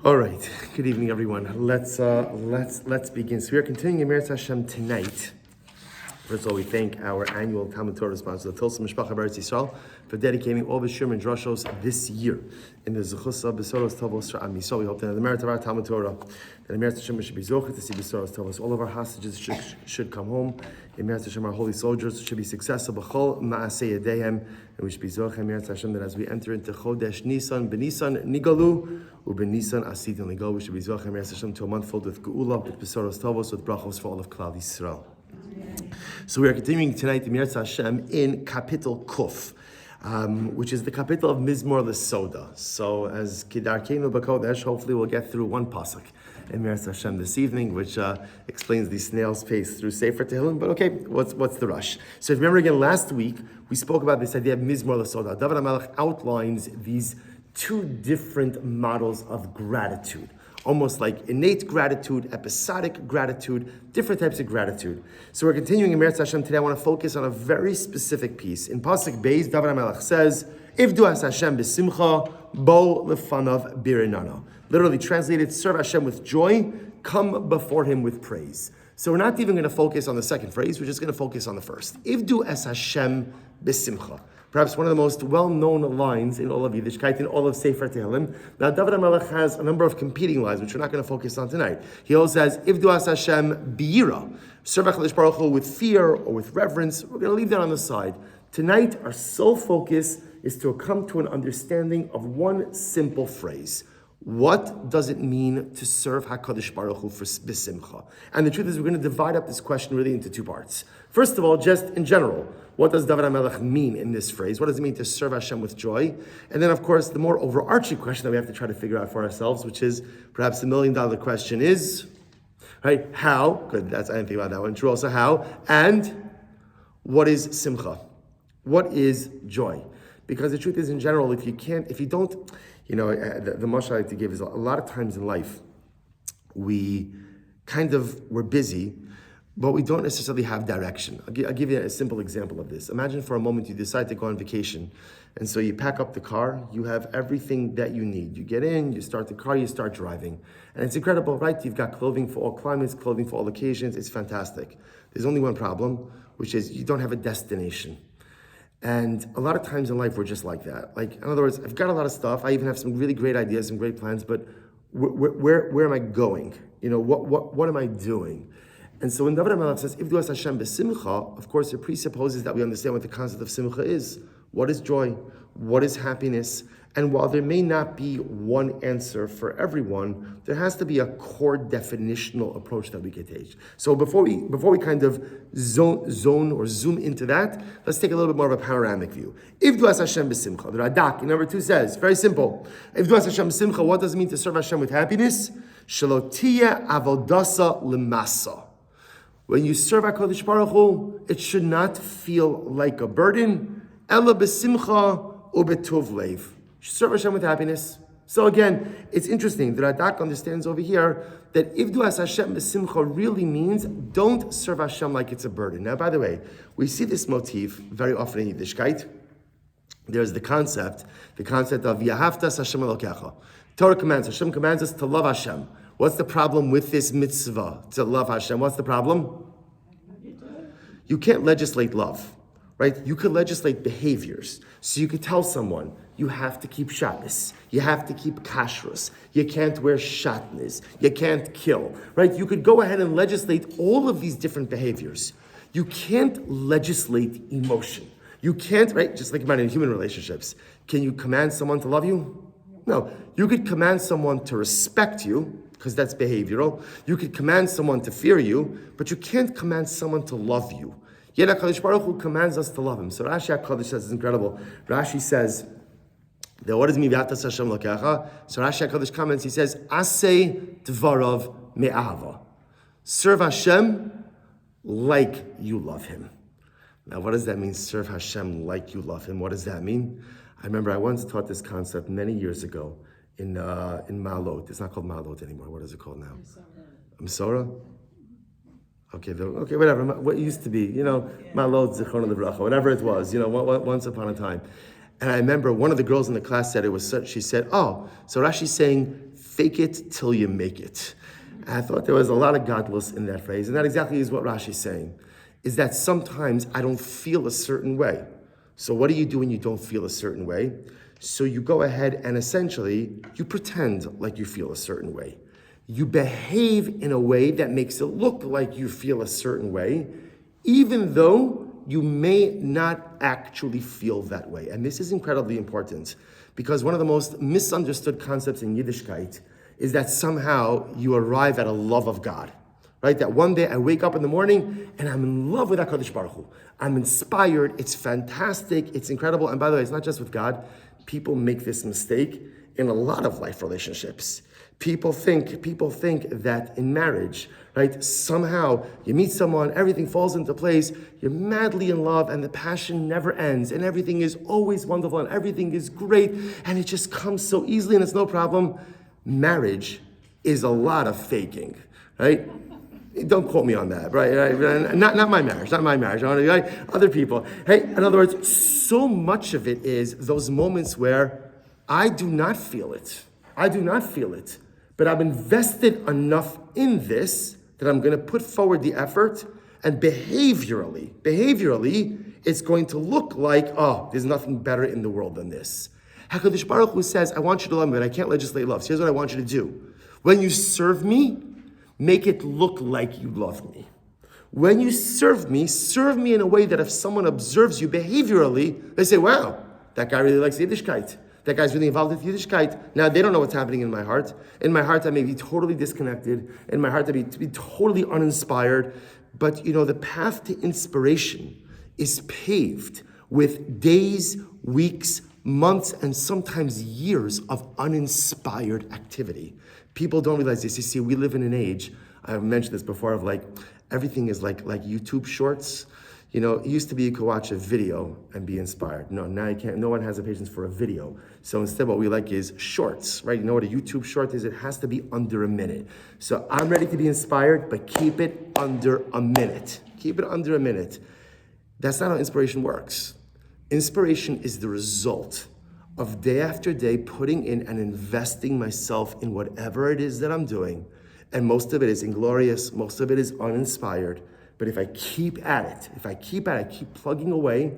All right. Good evening, everyone. Let's begin. So we are continuing Emeretz Hashem tonight. First of all, we thank our annual Talmud Torah sponsor, the Tulsa Mishpacha B'Eretz Yisrael, for dedicating all the shiur and drashos this year in the Zechusa B'Soros Tavos Ra'am Yisrael. We hope that in the merit of our Talmud Torah, that Emeretz Hashem should be zocheh to see B'Soros Tavos. All of our hostages should come home. Emeretz Hashem, our holy soldiers, should be successful. B'chol ma'aseh yedehem, and we should be zocheh Emeretz Hashem that as we enter into Chodesh Nisan, B'Nisan Nigalu, U'B'Nisan Asidin Ligal, we should be zocheh Emeretz Hashem to a month filled with Geula, with B'Soros Tavos, with brachos for all of Klal Yisrael. So we are continuing tonight the Emeretz Hashem in Kapitel Kuf, which is the Kapitel of Mizmor L'Soda. So as Kidarkeinu B'Kodesh, hopefully we'll get through one pasuk in Emeretz Hashem this evening, which explains the snail's pace through Sefer Tehillim. But okay, what's the rush? So if you remember again, last week we spoke about this idea of Mizmor L'Soda. David HaMelech outlines these two different models of gratitude. Almost like innate gratitude, episodic gratitude, different types of gratitude. So we're continuing in Emeretz Hashem today. I want to focus on a very specific piece. In Pasuk Beis, David HaMelech says, Ivdu as Hashem b'simcha, bo lefanav birinana. Literally translated, serve Hashem with joy, come before Him with praise. So we're not even going to focus on the second phrase, we're just going to focus on the first. Ivdu as Hashem b'simcha. Perhaps one of the most well-known lines in all of Yiddishkeit, in all of Sefer Tehillim. Now, David HaMelech has a number of competing lines, which we're not going to focus on tonight. He also says, Ivdu as Hashem biyira. Serve HaKadosh Baruch Hu with fear or with reverence. We're going to leave that on the side. Tonight, our sole focus is to come to an understanding of one simple phrase. What does it mean to serve HaKadosh Baruch Hu for b'simcha? And the truth is, we're going to divide up this question really into two parts. First of all, just in general, what does David HaMelech mean in this phrase? What does it mean to serve Hashem with joy? And then, of course, the more overarching question that we have to try to figure out for ourselves, which is perhaps the $1 million question is, right, how? Good, I didn't think about that one. True also, how? And what is simcha? What is joy? Because the truth is, in general, if you don't, the mashal I like to give is a lot of times in life, we're busy, but we don't necessarily have direction. I'll give you a simple example of this. Imagine for a moment you decide to go on vacation, and so you pack up the car, you have everything that you need. You get in, you start the car, you start driving. And it's incredible, right? You've got clothing for all climates, clothing for all occasions, it's fantastic. There's only one problem, which is you don't have a destination. And a lot of times in life, we're just like that. Like, in other words, I've got a lot of stuff, I even have some really great ideas and great plans, but where am I going? What am I doing? And so when David HaMelech says, Ivdu as Hashem b'simcha, of course it presupposes that we understand what the concept of simcha is. What is joy? What is happiness? And while there may not be one answer for everyone, there has to be a core definitional approach that we can take. So before we kind of zone or zoom into that, let's take a little bit more of a panoramic view. Ivdu as Hashem b'simcha. The Radak in number 2 says, very simple. Ivdu as Hashem b'simcha, what does it mean to serve Hashem with happiness? Shelo tiyeh avodasa l'masa. When you serve HaKadosh Baruch Hu, it should not feel like a burden. Ela b'simcha u'betuv leiv. Serve Hashem with happiness. So again, it's interesting. The Radak understands over here that Ivdu as Hashem b'simcha really means don't serve Hashem like it's a burden. Now, by the way, we see this motif very often in Yiddishkeit. There's the concept of Yahavtas Hashem Elokecha. Hashem commands us to love Hashem. What's the problem with this mitzvah, to love Hashem? What's the problem? You can't legislate love, right? You could legislate behaviors. So you could tell someone, you have to keep Shabbos, you have to keep kashrus, you can't wear shatnez, you can't kill, right? You could go ahead and legislate all of these different behaviors. You can't legislate emotion. You can't, right? Just like about in human relationships. Can you command someone to love you? No. You could command someone to respect you, because that's behavioral. You could command someone to fear you, but you can't command someone to love you. Yet HaKadosh Baruch Hu commands us to love Him. So Rashi HaKadosh says, it's incredible. Rashi says, that what does it mean, V'atas Hashem Lokecha? So Rashi HaKadosh comments, he says, Aseh Dvarav Me'ahava. Serve Hashem like you love Him. Now, what does that mean, serve Hashem like you love Him? What does that mean? I remember I once taught this concept many years ago in Ma'alot. It's not called Ma'alot anymore. What is it called now? Misora? Okay, whatever. What used to be, Malod Zichron Livracha, whatever it was, once upon a time. And I remember one of the girls in the class said it was such. She said, "Oh, so Rashi's saying, fake it till you make it." And I thought there was a lot of godless in that phrase, and that exactly is what Rashi's saying. Is that sometimes I don't feel a certain way. So what do you do when you don't feel a certain way? So you go ahead and essentially you pretend like you feel a certain way. You behave in a way that makes it look like you feel a certain way, even though you may not actually feel that way. And this is incredibly important because one of the most misunderstood concepts in Yiddishkeit is that somehow you arrive at a love of God, right? That one day I wake up in the morning and I'm in love with HaKadosh Baruch Hu. I'm inspired, it's fantastic, it's incredible. And by the way, it's not just with God. People make this mistake in a lot of life relationships. People think that in marriage, right, somehow you meet someone, everything falls into place, you're madly in love, and the passion never ends, and everything is always wonderful, and everything is great, and it just comes so easily, and it's no problem. Marriage is a lot of faking, right? Don't quote me on that, right? Not my marriage, right? Other people. Hey, in other words, so much of it is those moments where I do not feel it, but I'm invested enough in this that I'm going to put forward the effort, and behaviorally, it's going to look like, oh, there's nothing better in the world than this. HaKadosh Baruch Hu says, I want you to love me, but I can't legislate love. So here's what I want you to do. When you serve me, make it look like you love me. When you serve me in a way that if someone observes you behaviorally, they say, wow, that guy really likes Yiddishkeit. That guy's really involved with Yiddishkeit. Now, they don't know what's happening in my heart. In my heart, I may be totally disconnected. In my heart, I may be totally uninspired. But, the path to inspiration is paved with days, weeks, months, and sometimes years of uninspired activity. People don't realize this. You see, we live in an age, I've mentioned this before, of everything is like YouTube shorts. It used to be you could watch a video and be inspired. No, now you can't. No one has the patience for a video. So instead what we like is shorts, right? You know what a YouTube short is? It has to be under a minute. So I'm ready to be inspired, but keep it under a minute. Keep it under a minute. That's not how inspiration works. Inspiration is the result of day after day putting in and investing myself in whatever it is that I'm doing. And most of it is inglorious, most of it is uninspired. But if I keep at it, keep plugging away,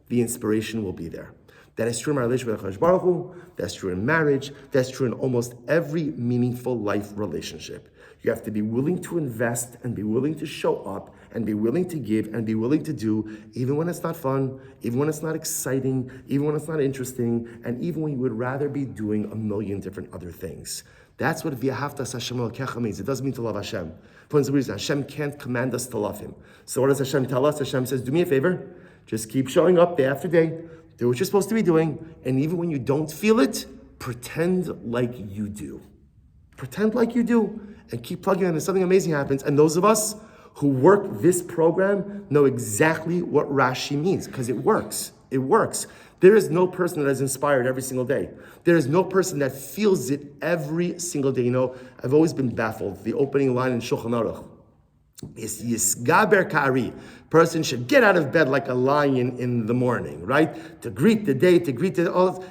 the inspiration will be there. That is true in our relationship with HaKadosh Baruch Hu, that's true in marriage, that's true in almost every meaningful life relationship. You have to be willing to invest and be willing to show up and be willing to give and be willing to do, even when it's not fun, even when it's not exciting, even when it's not interesting, and even when you would rather be doing a million different other things. That's what v'ahavta Hashem Elokecha means. It doesn't mean to love Hashem. For some reason, Hashem can't command us to love Him. So what does Hashem tell us? Hashem says, do me a favor, just keep showing up day after day, do what you're supposed to be doing, and even when you don't feel it, pretend like you do. Pretend like you do, and keep plugging in, and something amazing happens. And those of us who work this program know exactly what Rashi means, because it works. It works. There is no person that is inspired every single day. There is no person that feels it every single day. I've always been baffled. The opening line in Shulchan Aruch is Yisgaber Kari. Person should get out of bed like a lion in the morning, right? To greet the day, all.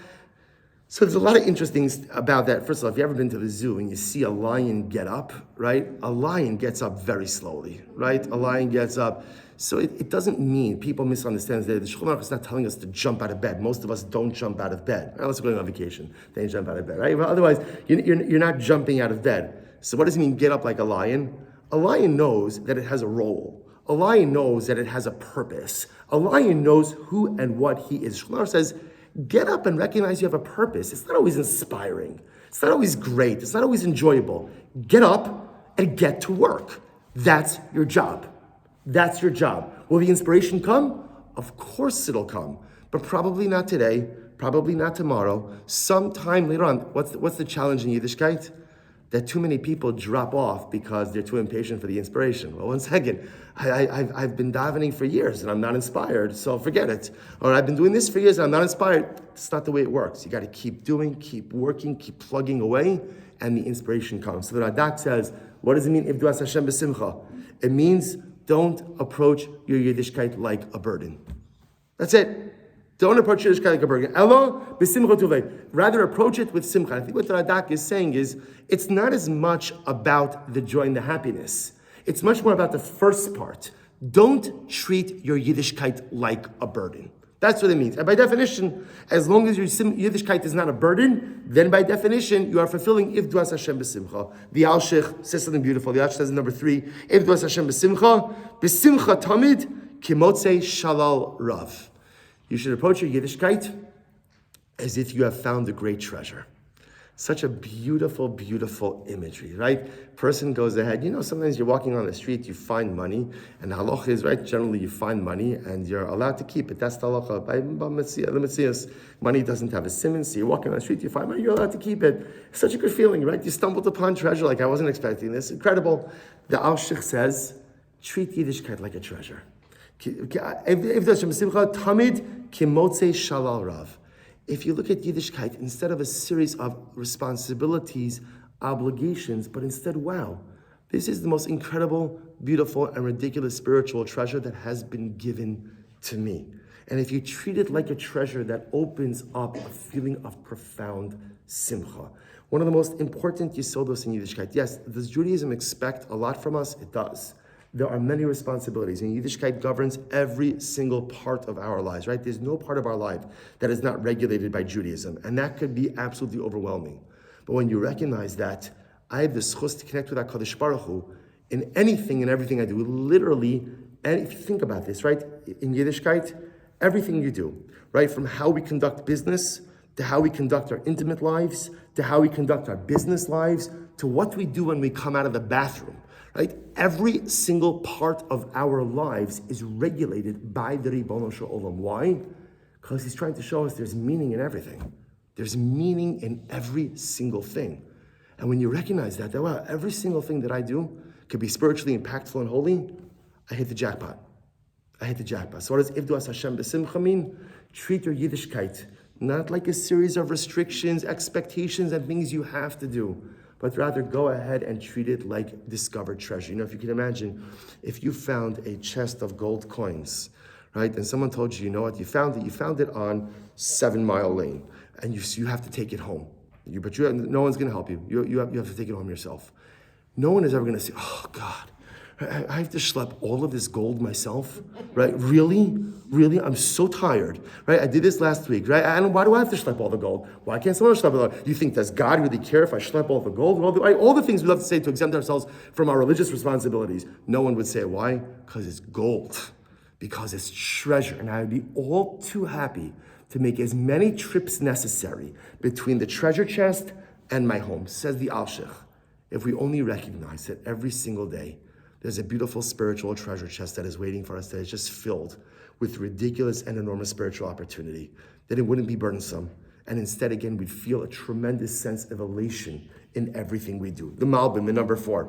So there's a lot of interesting things about that. First of all, if you've ever been to the zoo and you see a lion get up, right? A lion gets up very slowly, right? A lion gets up. So it doesn't mean, people misunderstand that the Shulchan Aruch is not telling us to jump out of bed. Most of us don't jump out of bed. Unless we're going on vacation, then you jump out of bed, right? But otherwise, you're not jumping out of bed. So what does it mean, get up like a lion? A lion knows that it has a role. A lion knows that it has a purpose. A lion knows who and what he is. Shulchan Aruch says, get up and recognize you have a purpose. It's not always inspiring. It's not always great. It's not always enjoyable. Get up and get to work. That's your job. That's your job. Will the inspiration come? Of course it'll come, but probably not today, probably not tomorrow, sometime later on. What's the challenge in Yiddishkeit? That too many people drop off because they're too impatient for the inspiration. Well, one second, I've been davening for years and I'm not inspired, so forget it. Or I've been doing this for years and I'm not inspired. It's not the way it works. You got to keep doing, keep working, keep plugging away, and the inspiration comes. So the Radak says, what does it mean, Ivdu as Hashem b'simcha? It means don't approach your Yiddishkeit like a burden. That's it. Don't approach Yiddishkeit like a burden. Rather approach it with simcha. I think what the Radak is saying is, it's not as much about the joy and the happiness. It's much more about the first part. Don't treat your Yiddishkeit like a burden. That's what it means. And by definition, as long as your Yiddishkeit is not a burden, then by definition, you are fulfilling Ivduas Hashem b'simcha. The Alshich says something beautiful. The Alshich says in number 3, Ivduas Hashem b'simcha tamid kimotzei shalal rav. You should approach your Yiddishkeit as if you have found a great treasure. Such a beautiful, beautiful imagery, right? Person goes ahead. Sometimes you're walking on the street, you find money, and the halacha is, right, generally you find money and you're allowed to keep it. That's the halacha. By Metzias, money doesn't have a simon, so you're walking on the street, you find money, you're allowed to keep it. It's such a good feeling, right? You stumbled upon treasure like I wasn't expecting this. Incredible. The Alshich says, treat Yiddishkeit like a treasure. If you look at Yiddishkeit, instead of a series of responsibilities, obligations, but instead, wow, this is the most incredible, beautiful, and ridiculous spiritual treasure that has been given to me. And if you treat it like a treasure, that opens up a feeling of profound simcha. One of the most important yisodos in Yiddishkeit. Yes, does Judaism expect a lot from us? It does. There are many responsibilities, and Yiddishkeit governs every single part of our lives, right? There's no part of our life that is not regulated by Judaism, and that could be absolutely overwhelming. But when you recognize that I have the schus to connect with HaKadosh Baruch Hu in anything and everything I do, literally, and if you think about this, right, in Yiddishkeit, everything you do, right, from how we conduct business, to how we conduct our intimate lives, to how we conduct our business lives, to what we do when we come out of the bathroom, right? Every single part of our lives is regulated by the Ribono Shel Olam. Why? Because he's trying to show us there's meaning in everything. There's meaning in every single thing. And when you recognize that wow, every single thing that I do could be spiritually impactful and holy, I hit the jackpot. So what does Ivduas Hashem b'simcha mean? Treat your Yiddishkeit not like a series of restrictions, expectations, and things you have to do, but rather go ahead and treat it like discovered treasure. If you can imagine, if you found a chest of gold coins, right, and someone told you, what, you found it on 7 Mile Lane, and you have to take it home. No one's going to help you. You have to take it home yourself. No one is ever going to say, oh, God, I have to schlep all of this gold myself, right? Really? I'm so tired, right? I did this last week, right? Why do I have to schlep all the gold? Why can't someone schlep it all? You think, does God really care if I schlep all the gold? All the things we love to say to exempt ourselves from our religious responsibilities. No one would say, why? Because it's gold. Because it's treasure. And I would be all too happy to make as many trips necessary between the treasure chest and my home, says the Alshich. If we only recognize that every single day, there's a beautiful spiritual treasure chest that is waiting for us, that is just filled with ridiculous and enormous spiritual opportunity, then it wouldn't be burdensome. And instead, again, we'd feel a tremendous sense of elation in everything we do. The Malbim in number 4,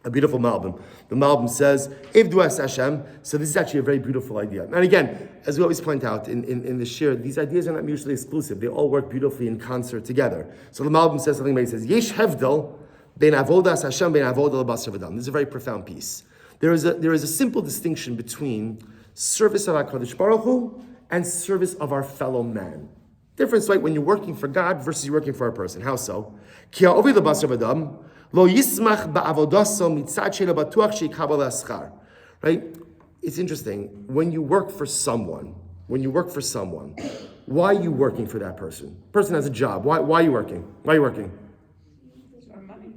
a beautiful Malbim. The Malbim says, Ivduas Hashem. So this is actually a very beautiful idea. And again, as we always point out in the shiur, these ideas are not mutually exclusive. They all work beautifully in concert together. So the Malbim says something, he says, Yesh Hevdel, Ben avodas Hashem, ben avodah l'basar v'dam. This is a very profound piece. There is a simple distinction between service of HaKadosh Baruch Hu and service of our fellow man. Difference, right? When you're working for God versus you're working for a person. How so? Ki ha'ovid l'basar v'dam lo yismach ba'avodaso mitzad she'lo batuach she'ikabel eschar. Right? It's interesting. When you work for someone, why are you working for that person? Person has a job. Why are you working?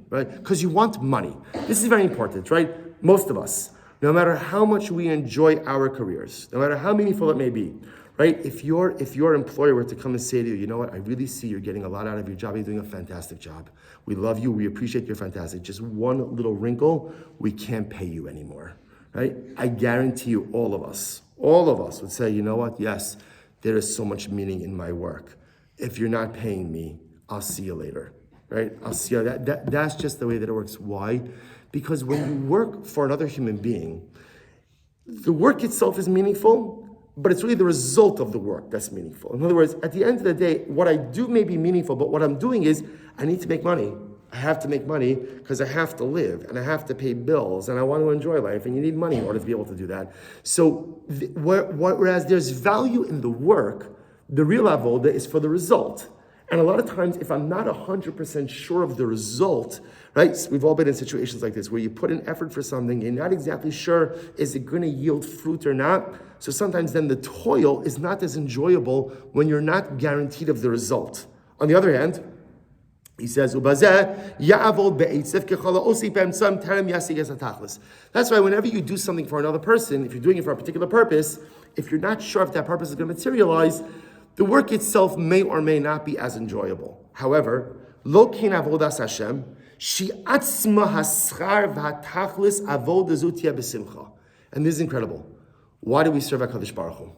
Right? Because you want money. This is very important, right? Most of us, no matter how much we enjoy our careers, no matter how meaningful it may be, right? If your employer were to come and say to you, you know what, I really see you're getting a lot out of your job, you're doing a fantastic job. We love you, we appreciate you're fantastic. Just one little wrinkle, we can't pay you anymore, right? I guarantee you all of us would say, you know what, yes, there is so much meaning in my work. If you're not paying me, I'll see you later. Right? I'll see how that's just the way that it works. Why? Because when you work for another human being, the work itself is meaningful, but it's really the result of the work that's meaningful. In other words, at the end of the day, what I do may be meaningful, but what I'm doing is I need to make money. I have to make money because I have to live and I have to pay bills and I want to enjoy life, and you need money in order to be able to do that. So whereas there's value in the work, the real avoda is for the result. And a lot of times, if I'm not 100% sure of the result, right? We've all been in situations like this where you put in effort for something, you're not exactly sure, is it going to yield fruit or not? So sometimes then the toil is not as enjoyable when you're not guaranteed of the result. On the other hand, he says, that's why whenever you do something for another person, if you're doing it for a particular purpose, if you're not sure if that purpose is going to materialize, the work itself may or may not be as enjoyable. However, lo kin avodas Hashem, she atzma haschar v'hatachlis avoda zutia b'simcha. And this is incredible. Why do we serve HaKadosh Baruch Hu?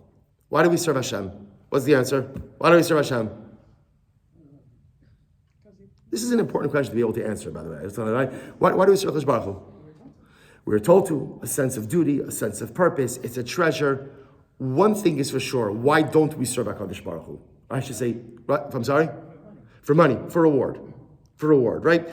Why do we serve Hashem? What's the answer? Why do we serve Hashem? This is an important question to be able to answer, by the way. Why do we serve HaKadosh Baruch Hu? We're told to, a sense of duty, a sense of purpose, it's a treasure. One thing is for sure, why don't we serve HaKadosh Baruch Hu? I should say, right, I'm sorry? For money, for reward, right?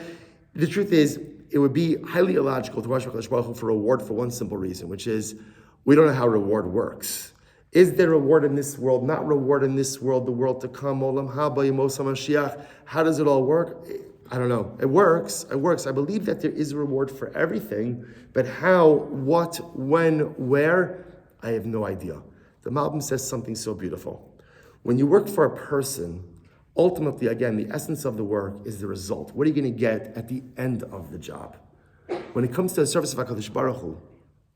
The truth is, it would be highly illogical to worship HaKadosh Baruch Hu for reward for one simple reason, which is, we don't know how reward works. Is there reward in this world? Not reward in this world, the world to come, Olam Haba, Yemos HaMashiach. How does it all work? I don't know. It works. I believe that there is a reward for everything, but how, what, when, where, I have no idea. The Malbim says something so beautiful. When you work for a person, ultimately, again, the essence of the work is the result. What are you going to get at the end of the job? When it comes to the service of HaKadosh Baruch Hu,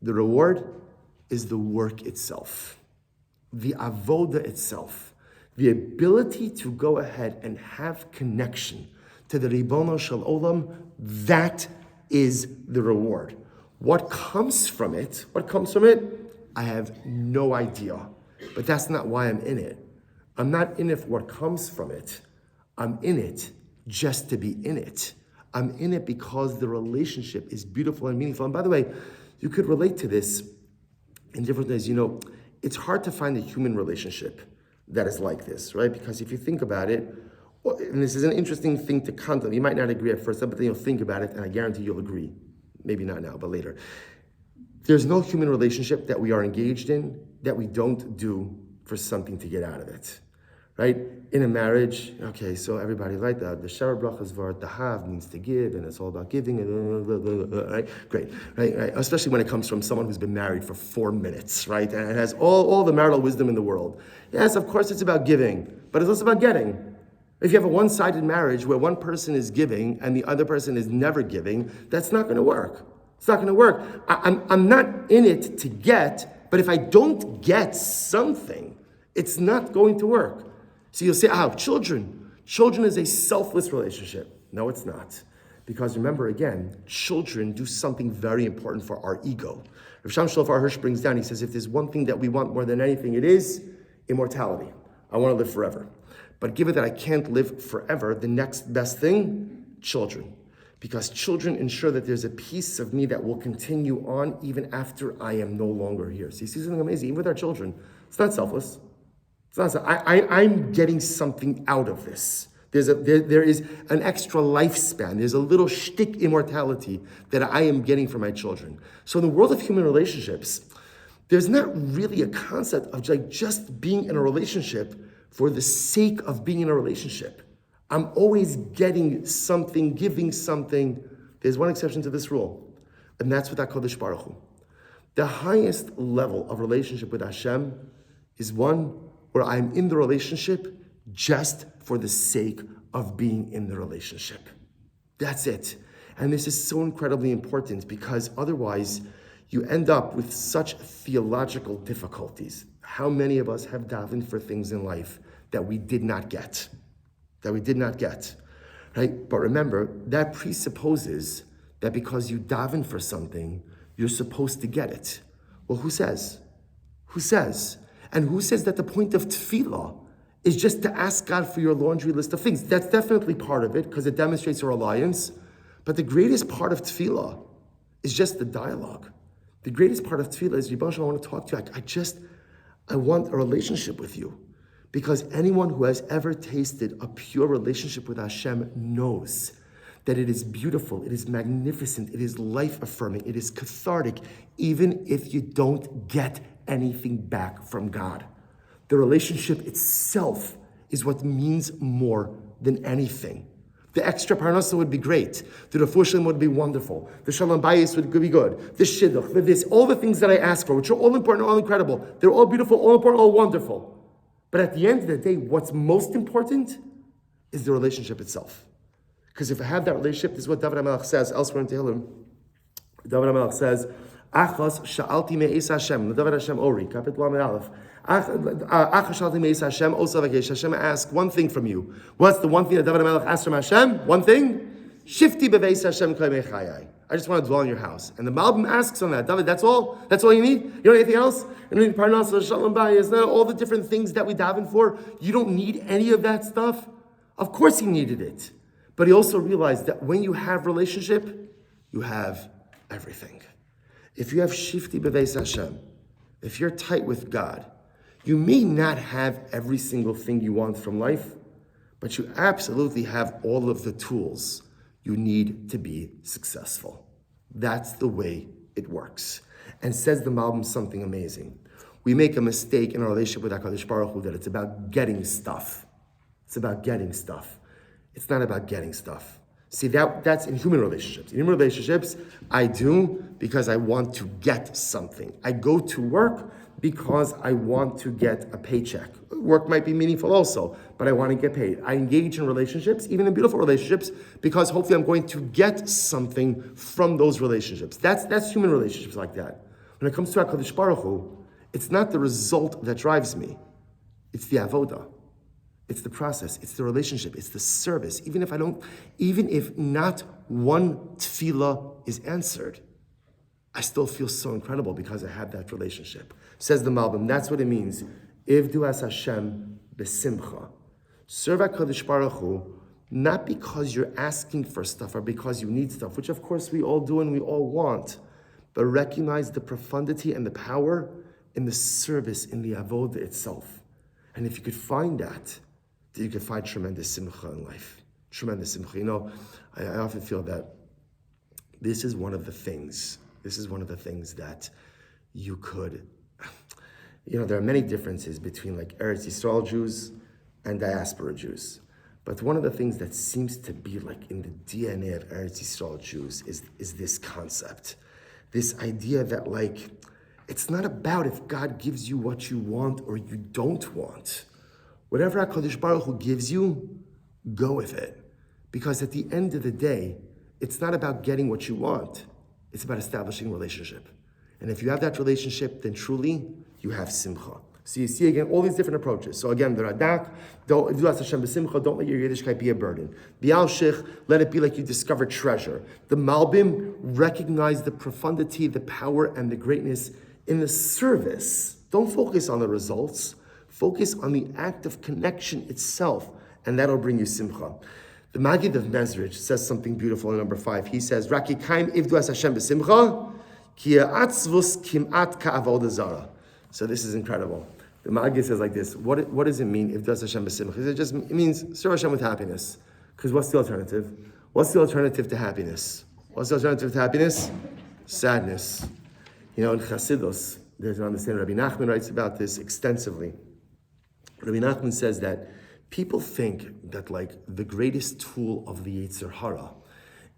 the reward is the work itself, the avoda itself, the ability to go ahead and have connection to the Ribono Shel Olam. That is the reward. What comes from it? I have no idea, but that's not why I'm in it. I'm not in it for what comes from it. I'm in it just to be in it. I'm in it because the relationship is beautiful and meaningful. And by the way, you could relate to this in different ways. It's hard to find a human relationship that is like this, right? Because if you think about it, and this is an interesting thing to contemplate. You might not agree at first, but then you'll think about it, and I guarantee you'll agree. Maybe not now, but later. There's no human relationship that we are engaged in that we don't do for something to get out of it, right? In a marriage, okay, so everybody, right? The shower brachas var the have means to give, and it's all about giving, and right? Great, right? Especially when it comes from someone who's been married for 4 minutes, right? And it has all the marital wisdom in the world. Yes, of course, it's about giving, but it's also about getting. If you have a one-sided marriage where one person is giving and the other person is never giving, that's not going to work. It's not going to work. I'm not in it to get, but if I don't get something, it's not going to work. So you'll say, children. Children is a selfless relationship. No, it's not. Because remember, again, children do something very important for our ego. Rav Sham Shlomo Hirsch brings down, he says, if there's one thing that we want more than anything, it is immortality. I want to live forever. But given that I can't live forever, the next best thing, children. Because children ensure that there's a piece of me that will continue on even after I am no longer here. So you see something amazing, even with our children, it's not selfless. It's not. I'm getting something out of this. There is an extra lifespan. There's a little shtick immortality that I am getting from my children. So in the world of human relationships, there's not really a concept of like just being in a relationship for the sake of being in a relationship. I'm always getting something, giving something. There's one exception to this rule, and that's with HaKadosh Baruch Hu. The highest level of relationship with Hashem is one where I'm in the relationship just for the sake of being in the relationship. That's it. And this is so incredibly important because otherwise you end up with such theological difficulties. How many of us have davened for things in life that we did not get? Right? But remember, that presupposes that because you daven for something, you're supposed to get it. Well, who says? And who says that the point of tefillah is just to ask God for your laundry list of things? That's definitely part of it because it demonstrates a reliance. But the greatest part of tefillah is just the dialogue. The greatest part of tefillah is, Rebbe, I want to talk to you. I want a relationship with you. Because anyone who has ever tasted a pure relationship with Hashem knows that it is beautiful, it is magnificent, it is life-affirming, it is cathartic, even if you don't get anything back from God. The relationship itself is what means more than anything. The extra parnasa would be great. The refuah shalem would be wonderful. The shalom bayis would be good. The shidduch, the this, all the things that I ask for, which are all important, all incredible. They're all beautiful, all important, all wonderful. But at the end of the day, what's most important is the relationship itself. Because if I have that relationship, this is what David HaMelech says elsewhere in Tehillim. David HaMelech says, Achas sha'alti me'es Hashem, David Hashem Ori, Kapit Lamed Aleph. Achas sha'alti me'es Hashem, Osa v'gesh. Hashem asked one thing from you. What's the one thing that David HaMelech asked from Hashem? One thing? Shifti beveis Hashem k'lei mechayai. I just want to dwell in your house. And the Malbim asks on that, David, that's all? That's all you need? You don't need anything else? You don't need parnasa, shalom bayis, all the different things that we daven for. You don't need any of that stuff? Of course he needed it. But he also realized that when you have relationship, you have everything. If you have shifti beveis Hashem, if you're tight with God, you may not have every single thing you want from life, but you absolutely have all of the tools you need to be successful. That's the way it works. And says the Malbim something amazing. We make a mistake in our relationship with HaKadosh Baruch Hu that it's about getting stuff. It's about getting stuff. It's not about getting stuff. See, that's in human relationships. In human relationships, I do because I want to get something. I go to work because I want to get a paycheck. Work might be meaningful also, but I want to get paid. I engage in relationships, even in beautiful relationships, because hopefully I'm going to get something from those relationships. That's human relationships like that. When it comes to HaKadosh Baruch Hu, it's not the result that drives me. It's the avodah. It's the process, it's the relationship, it's the service. Even if not one tefillah is answered, I still feel so incredible because I have that relationship. Says the Malbim, that's what it means. Ivdu as Hashem besimcha. Serve HaKadosh Baruch Hu, not because you're asking for stuff or because you need stuff, which of course we all do and we all want, but recognize the profundity and the power in the service, in the avodah itself. And if you could find that you can find tremendous simcha in life. Tremendous simcha. You know, I often feel that this is one of the things that you could, there are many differences between like Eretz Yisrael Jews and diaspora Jews. But one of the things that seems to be like in the DNA of Eretz Yisrael Jews is this concept. This idea that like, it's not about if God gives you what you want or you don't want. Whatever HaKadosh Baruch Hu gives you, go with it. Because at the end of the day, it's not about getting what you want. It's about establishing a relationship. And if you have that relationship, then truly, you have simcha. So you see again, all these different approaches. So again, the Radak, don't let your Yiddishkeit be a burden. The Al-Shich, let it be like you discover treasure. The Malbim, recognize the profundity, the power, and the greatness in the service. Don't focus on the results. Focus on the act of connection itself, and that'll bring you simcha. The Maggid of Mezrich says something beautiful in number 5. He says, Raki kaim ivdu as Hashem b'simcha, ki atzvus kim'at ka'avodah zara. So this is incredible. The Maggid says like this, what does it mean, ivdu as Hashem b'simcha? It means serve Hashem with happiness. Because what's the alternative? What's the alternative to happiness? What's the alternative to happiness? Sadness. In Chassidus, there's an understanding. Rabbi Nachman writes about this extensively. Rabbi Nachman says that people think that like the greatest tool of the Yetzer Hara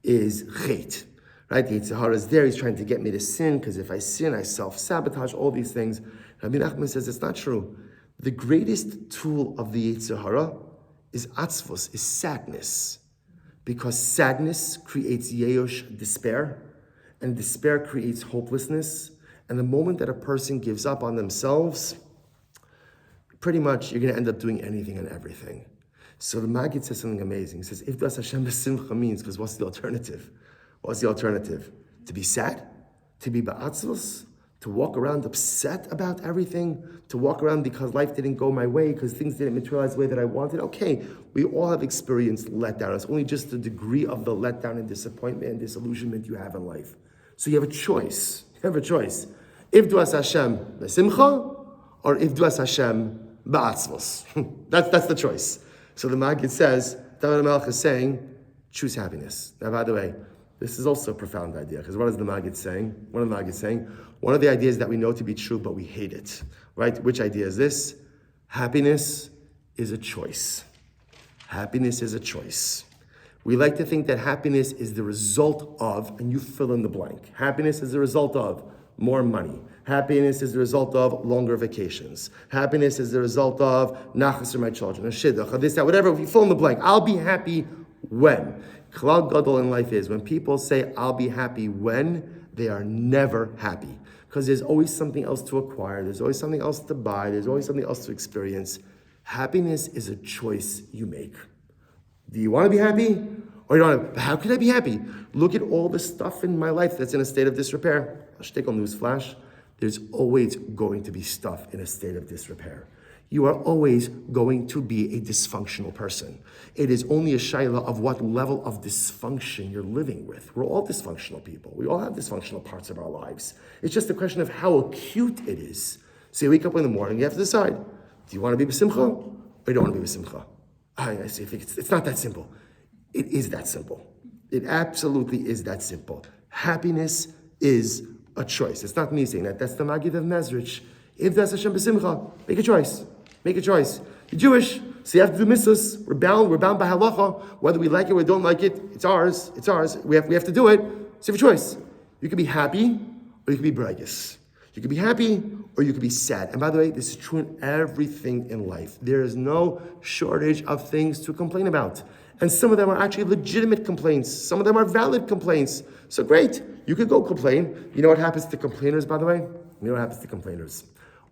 is chet, right? The Yetzer Hara is there, he's trying to get me to sin, because if I sin, I self-sabotage, all these things. Rabbi Nachman says it's not true. The greatest tool of the Yetzer Hara is atzvos, is sadness. Because sadness creates yeosh, despair, and despair creates hopelessness. And the moment that a person gives up on themselves, pretty much you're going to end up doing anything and everything. So the Maggid says something amazing. He says, if das Hashem b'simcha means, because what's the alternative? What's the alternative? To be sad? To be ba'atzvos? To walk around upset about everything? To walk around because life didn't go my way, because things didn't materialize the way that I wanted? Okay, we all have experienced letdown. It's only just the degree of the letdown and disappointment and disillusionment you have in life. So you have a choice. You have a choice. If du as Hashem b'simcha, or if du as Hashem ba'atzvos. That's the choice. So the Maggid says, David HaMelech is saying, choose happiness. Now, by the way, this is also a profound idea, because what is the Maggid saying? One of the ideas that we know to be true, but we hate it, right? Which idea is this? Happiness is a choice. Happiness is a choice. We like to think that happiness is the result of, and you fill in the blank. Happiness is the result of more money. Happiness is the result of longer vacations. Happiness is the result of nachas for my children, a shidduch, or this, that, whatever. You fill in the blank. I'll be happy when. Klal gadol in life is when people say, I'll be happy when, they are never happy. Because there's always something else to acquire. There's always something else to buy. There's always something else to experience. Happiness is a choice you make. Do you want to be happy? Or you don't want to? How could I be happy? Look at all the stuff in my life that's in a state of disrepair. Shtickle newsflash. There's always going to be stuff in a state of disrepair. You are always going to be a dysfunctional person. It is only a shayla of what level of dysfunction you're living with. We're all dysfunctional people. We all have dysfunctional parts of our lives. It's just a question of how acute it is. So you wake up in the morning, you have to decide, do you want to be b'simcha or you don't want to be b'simcha? I see. It's not that simple. It is that simple. It absolutely is that simple. Happiness is a choice. It's not me saying that. That's the Maggid of Mezrich. If that's Hashem b'simcha, make a choice. Make a choice. You're Jewish, so you have to do mitzvahs. We're bound by halacha. Whether we like it or we don't like it, it's ours. It's ours. We have to do it. So you have a choice. You can be happy or you can be braggis. You can be happy or you can be sad. And by the way, this is true in everything in life. There is no shortage of things to complain about. And some of them are actually legitimate complaints. Some of them are valid complaints. So great, you could go complain. You know what happens to complainers, by the way? You know what happens to complainers?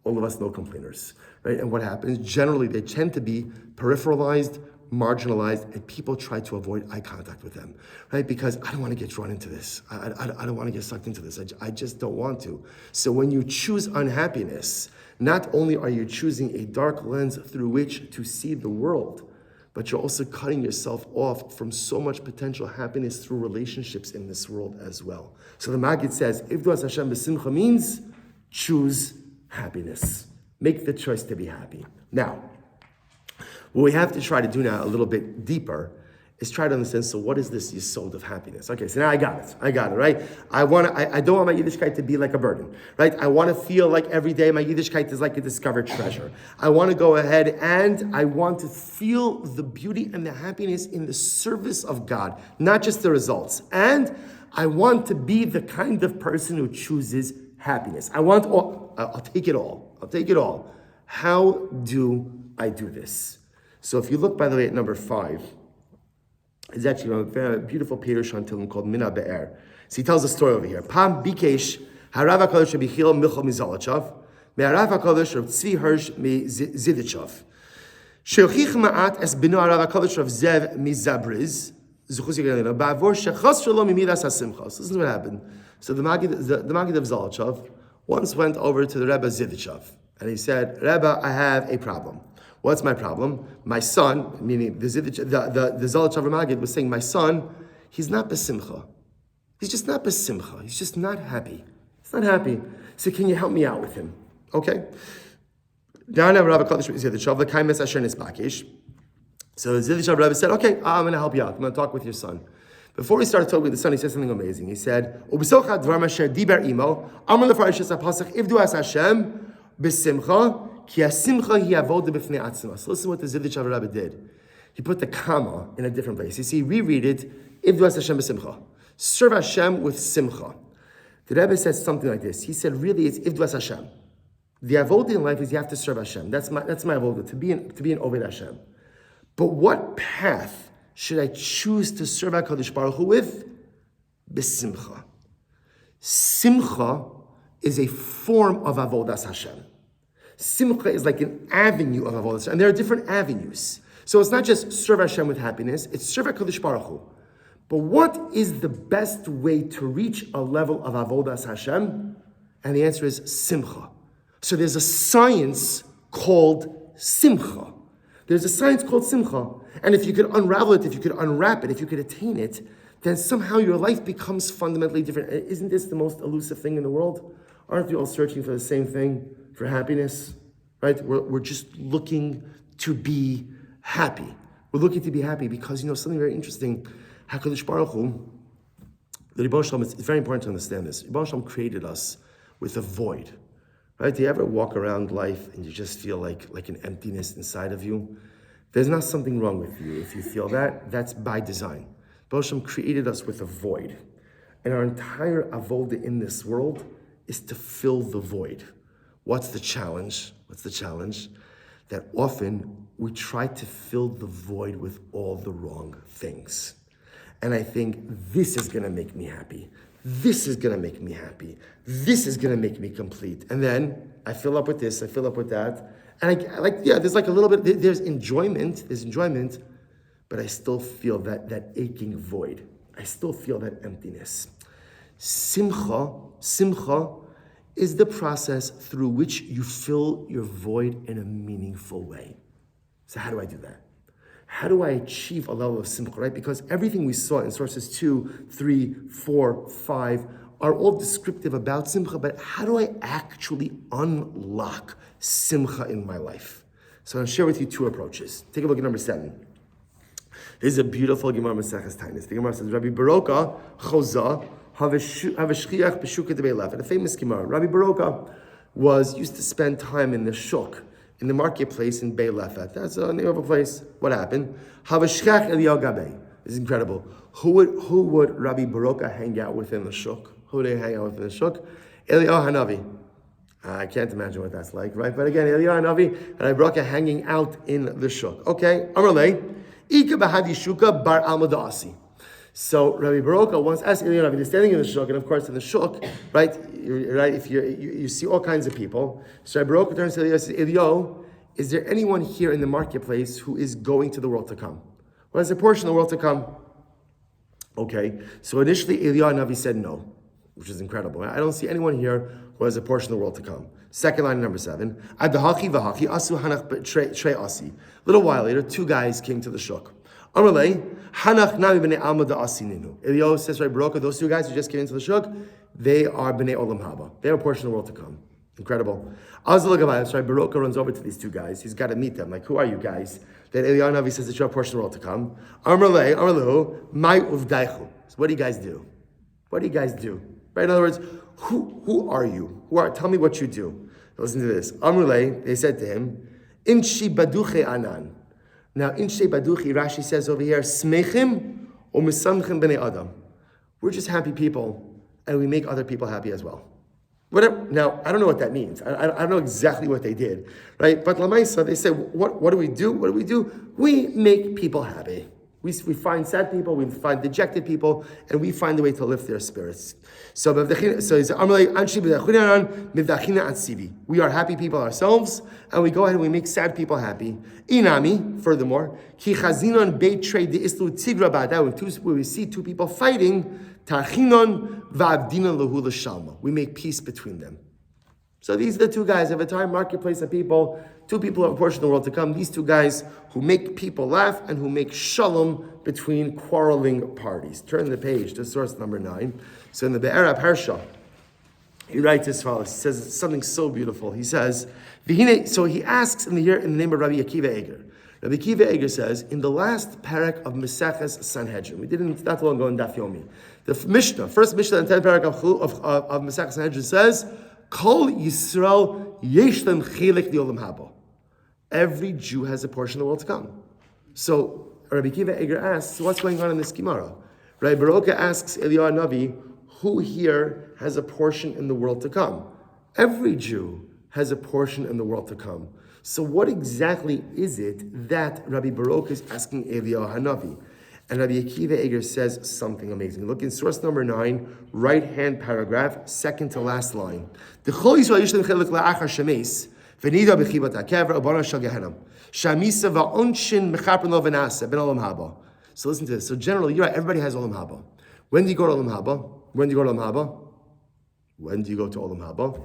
All of us know complainers, right? And what happens? Generally, they tend to be peripheralized, marginalized, and people try to avoid eye contact with them, right? Because I don't want to get drawn into this. I don't want to get sucked into this. I just don't want to. So when you choose unhappiness, not only are you choosing a dark lens through which to see the world, but you're also cutting yourself off from so much potential happiness through relationships in this world as well. So the Maggid says, Ivdu Hashem b'simcha means choose happiness. Make the choice to be happy. Now, what we have to try to do now a little bit deeper is try to understand, so what is this yesod of happiness? Okay, so now I got it, right? I don't want my Yiddishkeit to be like a burden, right? I want to feel like every day my Yiddishkeit is like a discovered treasure. I want to go ahead and I want to feel the beauty and the happiness in the service of God, not just the results. And I want to be the kind of person who chooses happiness. I want all, I'll take it all. How do I do this? So if you look, by the way, at number 5, it's actually a very beautiful Pirush on Tehillim called Mina Be'er. So he tells a story over here. Pam Bikesh Harav HaKadosh Rabbi Chil Michal Mizalachav Me'arav HaKadosh Rav Tzvi Hirsch Zidichav Sheochich Ma'at Es Bino Harav HaKadosh Rav Zev Mizabriz Zuchus Yigalina Ba'avor Shechas Shalom Mimidas HaSimcha. So this is what happened. So the Maggid of Zalachav once went over to the Rebbe Zidichav and he said, Rebbe, I have a problem. What's my problem? My son, meaning the Zalachav Maggid was saying, my son, he's not besimcha. He's just not besimcha. He's just not happy. He's not happy. So can you help me out with him? Okay. So the Zidichav Rebbe said, okay, I'm going to help you out. I'm going to talk with your son. Before he started talking with the son, he said something amazing. He said, so listen what the Zidichav Rebbe did. He put the comma in a different place. You see, reread it, Ivdu es Hashem b'simcha. Serve Hashem with simcha. The Rebbe says something like this. He said, really, it's Ivdu es Hashem. The avodah in life is you have to serve Hashem. That's my avodah, to be an Oved Hashem. But what path should I choose to serve HaKadosh Baruch Hu with? B'simcha. Simcha is a form of avodas Hashem. Simcha is like an avenue of avodas, and there are different avenues. So it's not just serve Hashem with happiness; it's serve HaKadosh Baruch Hu. But what is the best way to reach a level of avodas Hashem? And the answer is simcha. So there's a science called simcha. There's a science called simcha, and if you could unravel it, if you could unwrap it, if you could attain it, then somehow your life becomes fundamentally different. Isn't this the most elusive thing in the world? Aren't we all searching for the same thing? For happiness, right? We're just looking to be happy. We're looking to be happy because, something very interesting HaKadosh Baruch Hu, the Rebbe Shalom, it's very important to understand this. Rebbe Shalom created us with a void. Right? Do you ever walk around life and you just feel like an emptiness inside of you? There's not something wrong with you. If you feel that, that's by design. Rebbe Shalom created us with a void. And our entire avoda in this world is to fill the void. What's the challenge? That often we try to fill the void with all the wrong things. And I think this is gonna make me happy. This is gonna make me happy. This is gonna make me complete. And then I fill up with this, I fill up with that. And there's like a little bit, there's enjoyment, but I still feel that aching void. I still feel that emptiness. Simcha is the process through which you fill your void in a meaningful way. So how do I do that? How do I achieve a level of simcha, right? Because everything we saw in sources 2, 3, 4, 5 are all descriptive about simcha, but how do I actually unlock simcha in my life? So I'll share with you 2 approaches. Take a look at number 7. This is a beautiful Gemara Maseches Taanis. The Gemara says, Rabbi Baroka Choza Havashchiach B'Shuka Debei Lef. A famous Gemara. Rabbi Baroka used to spend time in the shuk, in the marketplace in Bei Lefet. That's the name of a place. What happened? Havashchiach Eliyahu Gabei. This is incredible. Who would Rabbi Baroka hang out with in the shuk? Who would they hang out with in the shuk? Eliyahu Hanavi. I can't imagine what that's like, right? But again, Eliyahu Hanavi and Rabbi Baroka hanging out in the shuk. Okay, Amarle. Ika Bahadi Shuka Bar Almadasi. So Rabbi Baroka once asked Eliyahu Hanavi, they're standing in the shuk, and of course in the shuk, right? If you see all kinds of people. So Rabbi Baroka turns to Eliyahu and says, Eliyahu, is there anyone here in the marketplace who is going to the world to come? Well, there's a portion of the world to come. Okay, so initially Eliyahu Hanavi said no, which is incredible. I don't see anyone here who has a portion of the world to come. Second line, number 7. Adahachi v'hachi asu hanach trei asi. A little while later, 2 guys came to the shuk. Amalei hanach nami b'nei alma da asininu. Eliyahu says, Rabbi Baroka, those 2 guys who just came into the shuk, they are b'nei olam haba. They have a portion of the world to come. Incredible. Azal Gavai, so Rabbi Baroka runs over to these 2 guys. He's got to meet them. Like, who are you guys? Then Eliyahu Hanavi says that you have a portion of the world to come. Amalei, Amaleu, mai uvdaichu. So what do you guys do? Right? In other words, who are you? Tell me what you do. Listen to this. Amrulay, they said to him, Inshi baduche anan. Now, Inshi baduchi, Rashi says over here, Smechim or misamchim b'nei adam. We're just happy people, and we make other people happy as well. Whatever. Now, I don't know what that means. I don't know exactly what they did, right? But Lamaisa, they said, what do we do? We make people happy. We find sad people, we find dejected people, and we find a way to lift their spirits. So he says, we are happy people ourselves, and we go ahead and we make sad people happy. Inami, furthermore, when we see 2 people fighting, we make peace between them. So these are the 2 guys of a time marketplace of people. 2 people have a portion of the world to come. These 2 guys who make people laugh and who make shalom between quarreling parties. Turn the page to source number 9. So in the Be'er Parsha, he writes as follows. He says something so beautiful. He says, so he asks in the name of Rabbi Akiva Eger. Rabbi Akiva Eger says, in the last parak of Maseches Sanhedrin, we didn't not long ago in Daf Yomi, the Mishnah, first Mishnah in 10th parak of Maseches Sanhedrin says, Kol Yisrael yesh lem chelik liolam haba. Every Jew has a portion of the world to come. So Rabbi Akiva Eger asks, so what's going on in this Gemara? Rabbi Baroka asks Eliyahu Hanavi, who here has a portion in the world to come? Every Jew has a portion in the world to come. So what exactly is it that Rabbi Baroka is asking Eliyahu Hanavi? And Rabbi Akiva Eger says something amazing. Look in source number 9, right-hand paragraph, second to last line. So listen to this. So generally, you're right, everybody has Olam Haba. When do you go to Olam Haba? When do you go to Olam Haba?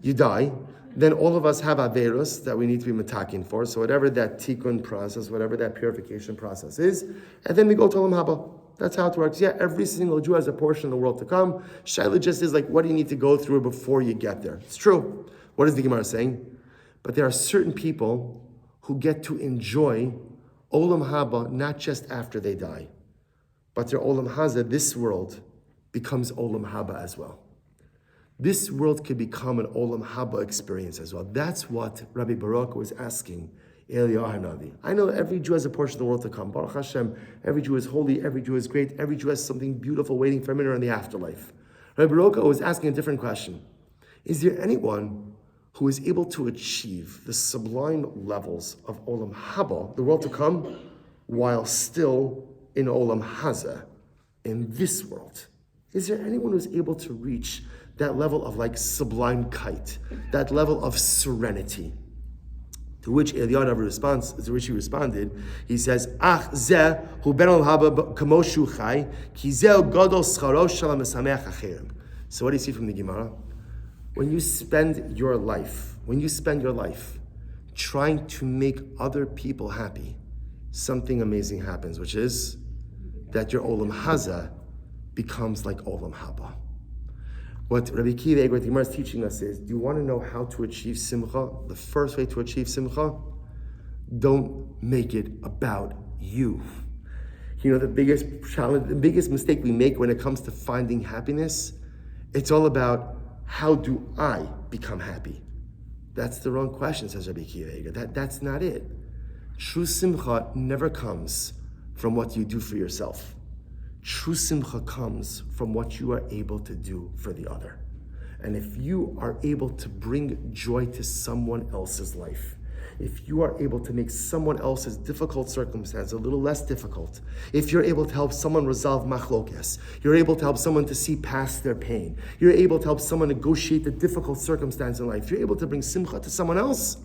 You die. Then all of us have Averos that we need to be metakin for. So whatever that tikkun process, whatever that purification process is, and then we go to Olam Haba. That's how it works. Yeah, every single Jew has a portion of the world to come. Shaila just is like, what do you need to go through before you get there? It's true. What is the Gemara saying? But there are certain people who get to enjoy Olam Haba not just after they die, but their olam haza, this world, becomes olam haba as well. This world could become an olam haba experience as well. That's what Rabbi Baruch was asking Eliyahu Hanavi. I know every Jew has a portion of the world to come. Baruch Hashem, every Jew is holy, every Jew is great, every Jew has something beautiful waiting for him in the afterlife. Rabbi Baruch was asking a different question. Is there anyone who is able to achieve the sublime levels of olam haba, the world to come, while still in olam haza, in this world? Is there anyone who's able to reach that level of like sublime kite, that level of serenity? To which he responded, he says, "Ach zeh hu ben olam haba kamo shu chai, ki zeh gadol scharo shel hamesameach acherim." So what do you see from the Gemara? When you spend your life trying to make other people happy, something amazing happens, which is that your olam haza becomes like olam haba. What Rabbi Kiva, what the Gemara is teaching us is, do you want to know how to achieve simcha? The first way to achieve simcha, don't make it about you. You know, the biggest challenge, the biggest mistake we make when it comes to finding happiness, it's all about, how do I become happy? That's the wrong question, says Rabbi Kiva. That's not it. True simcha never comes from what you do for yourself. True simcha comes from what you are able to do for the other. And if you are able to bring joy to someone else's life, if you are able to make someone else's difficult circumstance a little less difficult, if you're able to help someone resolve machlokes, you're able to help someone to see past their pain, you're able to help someone negotiate the difficult circumstance in life, you're able to bring simcha to someone else,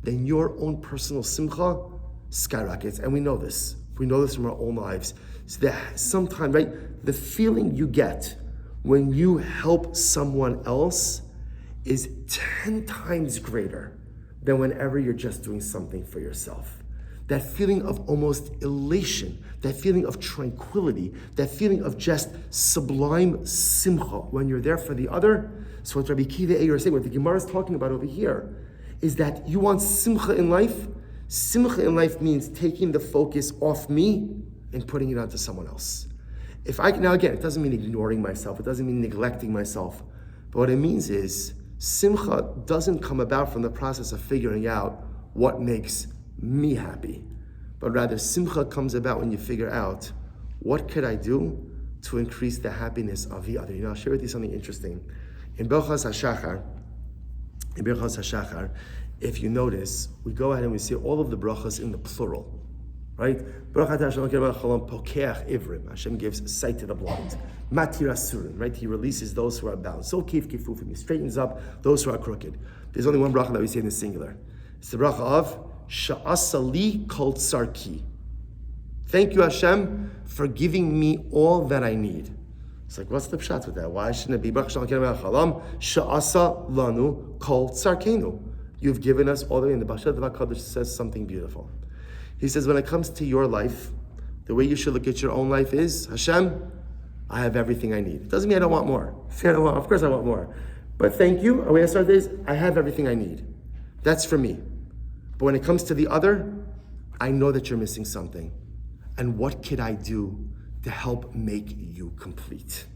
then your own personal simcha skyrockets. And we know this. We know this from our own lives. So that sometimes, right, the feeling you get when you help someone else is 10 times greater than whenever you're just doing something for yourself. That feeling of almost elation, that feeling of tranquility, that feeling of just sublime simcha when you're there for the other. So what Rabbi Kiva Eiger is saying, what the Gemara is talking about over here, is that you want simcha in life. Simcha in life means taking the focus off me and putting it onto someone else. Now again, it doesn't mean ignoring myself, it doesn't mean neglecting myself, but what it means is, simcha doesn't come about from the process of figuring out what makes me happy, but rather simcha comes about when you figure out, what could I do to increase the happiness of the other? You know, I'll share with you something interesting. In Berachos HaShachar, if you notice, we go ahead and we see all of the brachas in the plural. Right? Hashem gives sight to the blind. Matir asurim, right? He releases those who are bound. So kif kifufim, he straightens up those who are crooked. There's only one bracha that we say in the singular. It's the bracha of Sha'asali kol tsarki. Thank you, Hashem, for giving me all that I need. It's like, what's the pshat with that? Why shouldn't it be Sha'asa lanu kol tsarkenu? You've given us all the way. In the Bashat Kodesh says something beautiful. He says, when it comes to your life, the way you should look at your own life is, Hashem, I have everything I need. It doesn't mean I don't want more. Of course I want more. But thank you. The way I start this, I have everything I need. That's for me. But when it comes to the other, I know that you're missing something. And what could I do to help make you complete?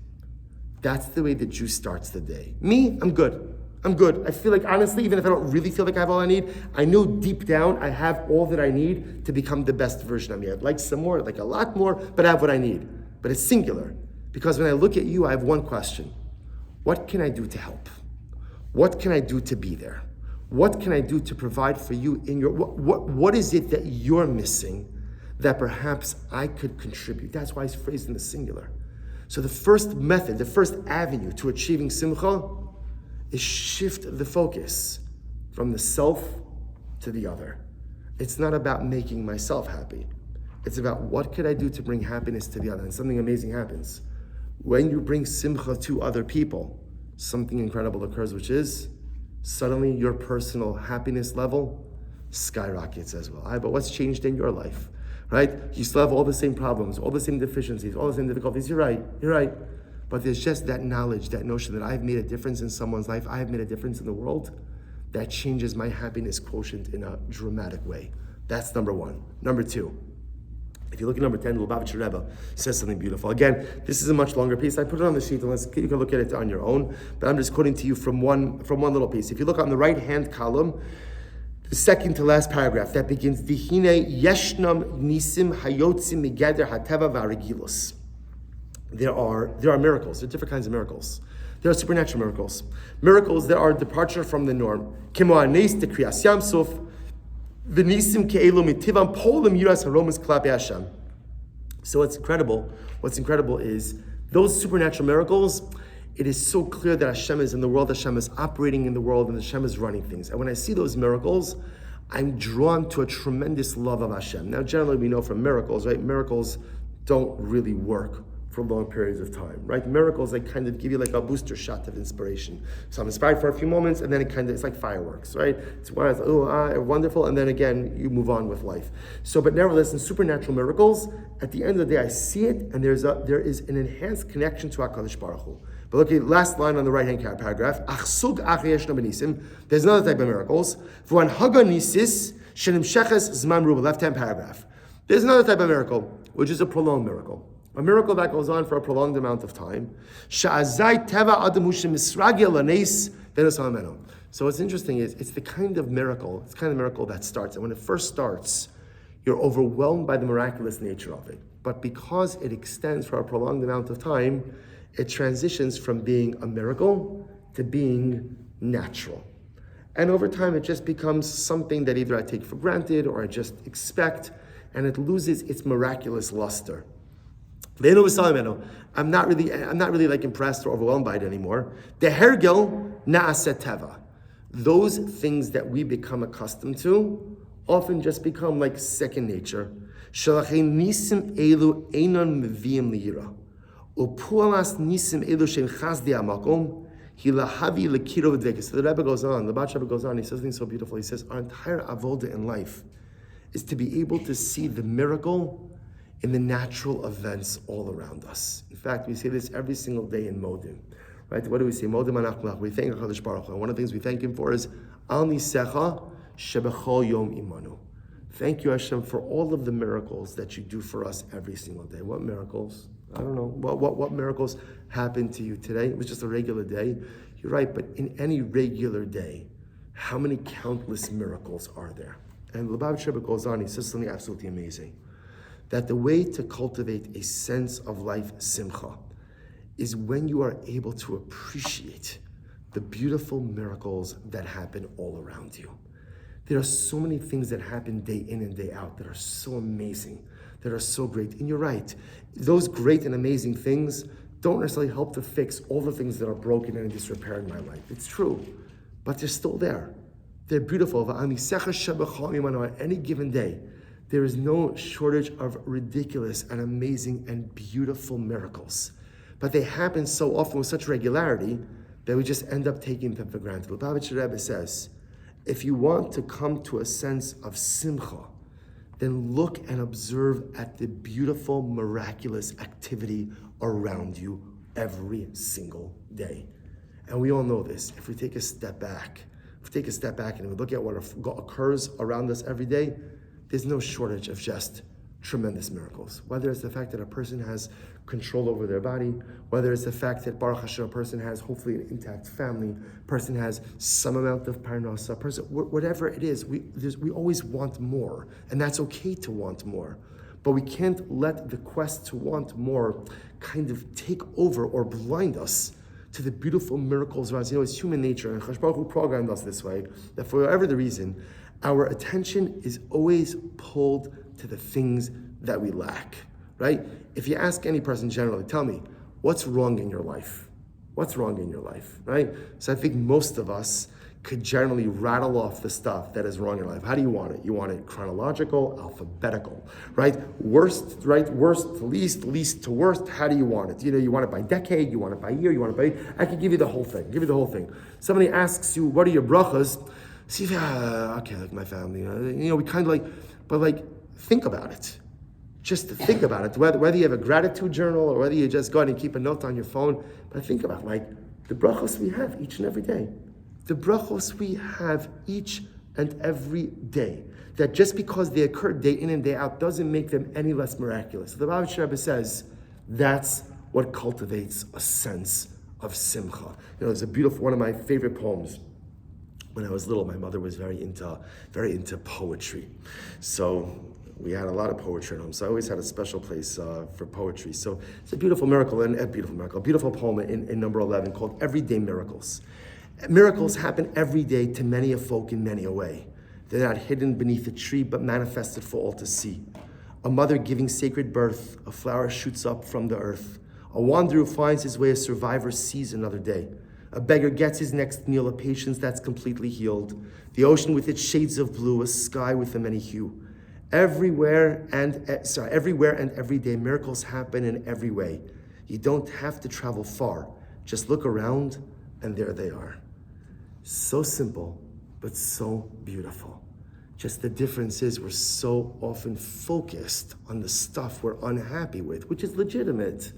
That's the way the Jew starts the day. Me, I'm good. I feel like, honestly, even if I don't really feel like I have all I need, I know deep down I have all that I need to become the best version of me. I'd like some more, like a lot more, but I have what I need. But it's singular. Because when I look at you, I have one question. What can I do to help? What can I do to be there? What can I do to provide for you in your, what is it that you're missing that perhaps I could contribute? That's why it's phrased in the singular. So the first method, the first avenue to achieving simcha is shift the focus from the self to the other. It's not about making myself happy. It's about what could I do to bring happiness to the other. And something amazing happens. When you bring simcha to other people, something incredible occurs, which is suddenly your personal happiness level skyrockets as well. But what's changed in your life, right? You still have all the same problems, all the same deficiencies, all the same difficulties. You're right. But there's just that knowledge, that notion that I've made a difference in someone's life, I have made a difference in the world, that changes my happiness quotient in a dramatic way. That's number one. Number two, If you look at number 10, the Lubavitcher Rebbe says something beautiful. Again, this is a much longer piece. I put it on the sheet, and you can look at it on your own. But I'm just quoting to you from one little piece. If you look on the right-hand column, the second to last paragraph, that begins, V'hine yeshnam nisim hayotzim migeder hateva v'arigilus. There are miracles. There are different kinds of miracles. There are supernatural miracles. Miracles that are departure from the norm. Kemo anes de kriyas yamsuf. So what's incredible is those supernatural miracles. It is so clear that Hashem is in the world, Hashem is operating in the world, and Hashem is running things. And when I see those miracles, I'm drawn to a tremendous love of Hashem. Now, generally we know from miracles, right? Miracles don't really work for long periods of time, right? Miracles, they kind of give you like a booster shot of inspiration. So I'm inspired for a few moments, and then it's like fireworks, right? It's wonderful, and then again, you move on with life. So, but nevertheless, in supernatural miracles, at the end of the day, I see it, and there is an enhanced connection to HaKadosh Baruch Hu. But look at the last line on the right-hand paragraph. There's another type of miracles. Left-hand paragraph. There's another type of miracle, which is a prolonged miracle. A miracle that goes on for a prolonged amount of time. So what's interesting is it's the kind of miracle that starts. And when it first starts, you're overwhelmed by the miraculous nature of it. But because it extends for a prolonged amount of time, it transitions from being a miracle to being natural. And over time, it just becomes something that either I take for granted or I just expect, and it loses its miraculous luster. I'm not really like impressed or overwhelmed by it anymore. The hergel na'aset teva. Those things that we become accustomed to often just become like second nature. Shalachei nisim elu einon meviim liyira. Upualas nisim elu shem chazdi amakom hilahavi lekiro v'dvekes. So the Rebbe goes on, the Bat Rebbe goes on, he says something so beautiful. He says, our entire avoda in life is to be able to see the miracle in the natural events all around us. In fact, we say this every single day in Modim, right? What do we say? Modim anach. We thank HaKadosh Baruch Hu. And one of the things we thank Him for is Al Nisecha Shebechol Yom Imanu. Thank you, Hashem, for all of the miracles that you do for us every single day. What miracles? I don't know. What miracles happened to you today? It was just a regular day. You're right, but in any regular day, how many countless miracles are there? And Lubavitcher Rebbe goes on, he says something absolutely amazing. That the way to cultivate a sense of life, Simcha, is when you are able to appreciate the beautiful miracles that happen all around you. There are so many things that happen day in and day out that are so amazing, that are so great. And you're right, those great and amazing things don't necessarily help to fix all the things that are broken and in disrepair in my life. It's true, but they're still there. They're beautiful. On any given day, there is no shortage of ridiculous and amazing and beautiful miracles. But they happen so often with such regularity that we just end up taking them for granted. Lubavitcher Rebbe says, if you want to come to a sense of simcha, then look and observe at the beautiful, miraculous activity around you every single day. And we all know this. If we take a step back, and we look at what occurs around us every day, there's no shortage of just tremendous miracles. Whether it's the fact that a person has control over their body, whether it's the fact that Baruch Hashem, a person has hopefully an intact family, person has some amount of parnasa, whatever it is, we always want more, and that's okay to want more. But we can't let the quest to want more kind of take over or blind us to the beautiful miracles around us. You know, it's human nature, and Chashbaruch Hu programmed us this way, that for whatever the reason, our attention is always pulled to the things that we lack, right? If you ask any person generally, tell me, what's wrong in your life? What's wrong in your life, right? So I think most of us could generally rattle off the stuff that is wrong in life. How do you want it? You want it chronological, alphabetical, right? Worst to least to worst. How do you want it? You know, you want it by decade, you want it by year, you want it by... I could give you the whole thing. Somebody asks you, what are your brachas? See, okay, like my family, we kind of but think about it. Just to think about it, whether you have a gratitude journal or whether you just go ahead and keep a note on your phone, but think about the brachos we have each and every day. The brachos we have each and every day. That just because they occur day in and day out doesn't make them any less miraculous. The Lubavitcher Rebbe says that's what cultivates a sense of simcha. There's a beautiful, one of my favorite poems. When I was little, my mother was very into poetry. So we had a lot of poetry at home. So I always had a special place for poetry. So it's a beautiful beautiful poem in number 11 called Everyday Miracles. Miracles happen every day to many a folk in many a way. They're not hidden beneath a tree, but manifested for all to see. A mother giving sacred birth, a flower shoots up from the earth. A wanderer finds his way, a survivor sees another day. A beggar gets his next meal, a patience that's completely healed. The ocean with its shades of blue, a sky with a many hue. Everywhere and every day, miracles happen in every way. You don't have to travel far. Just look around, and there they are. So simple, but so beautiful. Just the difference is we're so often focused on the stuff we're unhappy with, which is legitimate,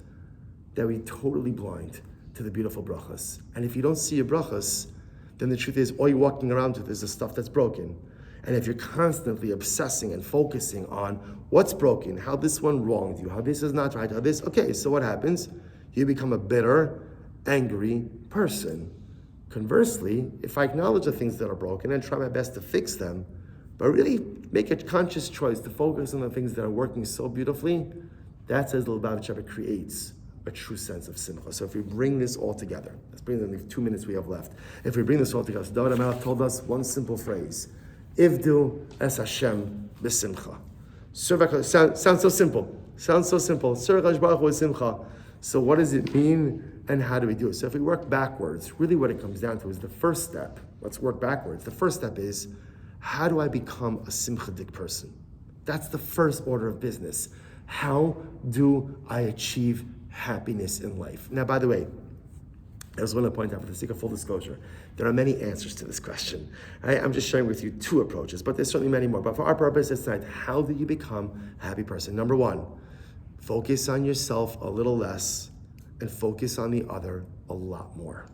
that we totally blind to the beautiful brachas. And if you don't see your brachas, then the truth is all you're walking around with is the stuff that's broken. And if you're constantly obsessing and focusing on what's broken, how this one wronged you, how this is not right, how this, okay, so what happens? You become a bitter, angry person. Conversely, if I acknowledge the things that are broken and try my best to fix them, but really make a conscious choice to focus on the things that are working so beautifully, that's as the Lubavitcher creates a true sense of simcha. So if we bring this all together, let's bring in the 2 minutes we have left. If we bring this all together, David HaMelech told us one simple phrase: Ivdu es Hashem b'simcha. Sounds so simple. Sounds so simple. Serve HaKadosh Baruch Hu with simcha. So what does it mean, and how do we do it? So if we work backwards, really what it comes down to is the first step. Let's work backwards. The first step is, how do I become a simchadik person? That's the first order of business. How do I achieve happiness in life? Now, by the way, I just want to point out, for the sake of full disclosure, there are many answers to this question. I'm just sharing with you 2 approaches, but there's certainly many more. But for our purposes tonight, how do you become a happy person? Number 1, focus on yourself a little less and focus on the other a lot more.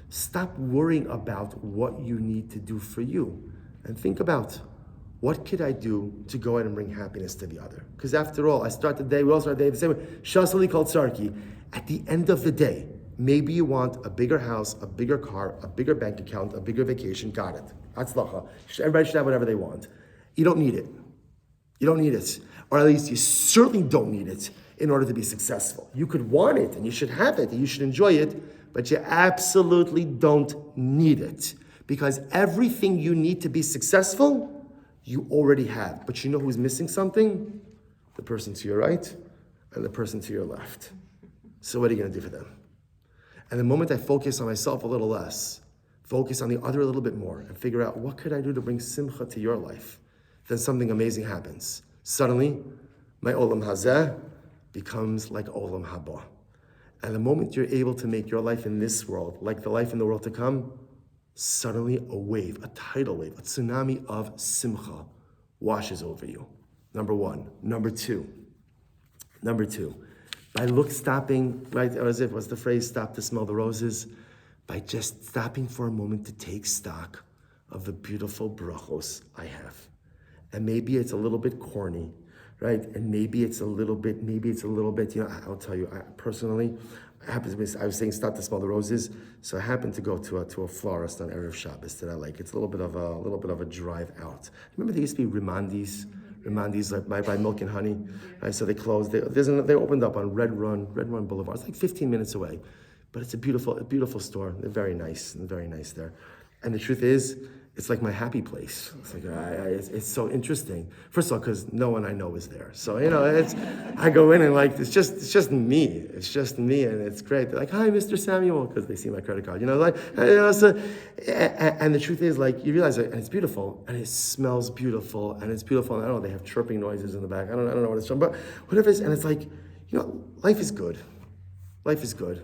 Stop worrying about what you need to do for you and think about, what could I do to go out and bring happiness to the other? Because after all, we all start the day the same way. Shasali called Sarki. At the end of the day, maybe you want a bigger house, a bigger car, a bigger bank account, a bigger vacation. Got it. Hatzlacha. Everybody should have whatever they want. You don't need it. You don't need it. Or at least you certainly don't need it in order to be successful. You could want it, and you should have it, and you should enjoy it, but you absolutely don't need it. Because everything you need to be successful, you already have. But you know who's missing something? The person to your right and the person to your left. So what are you going to do for them? And the moment I focus on myself a little less, focus on the other a little bit more, and figure out, what could I do to bring simcha to your life? Then something amazing happens. Suddenly, my olam hazeh becomes like olam haba. And the moment you're able to make your life in this world like the life in the world to come, suddenly a wave, a tidal wave, a tsunami of simcha washes over you. Number 1. Number two, by stopping, right, what's the phrase, stop to smell the roses? By just stopping for a moment to take stock of the beautiful brachos I have. And maybe it's a little bit corny, right? And maybe it's a little bit, I'll tell you, personally, I was saying stop to smell the roses. So I happened to go to a florist on Erev Shabbos that I like. It's a little bit of a drive out. Remember there used to be Rimandis like by Milk and Honey, right? So they closed. They opened up on Red Run Boulevard. It's like 15 minutes away, but it's a beautiful store. They're very nice there. And the truth is, it's like my happy place. It's like it's so interesting. First of all, because no one I know is there. So I go in and like it's just me. It's just me, and it's great. They're like, "Hi, Mr. Samuel," because they see my credit card. So, and the truth is, like, you realize it, and it's beautiful, and it smells beautiful, and it's beautiful. And I don't know, they have chirping noises in the back. I don't know what it's from, but whatever it is, and it's like, life is good. Life is good.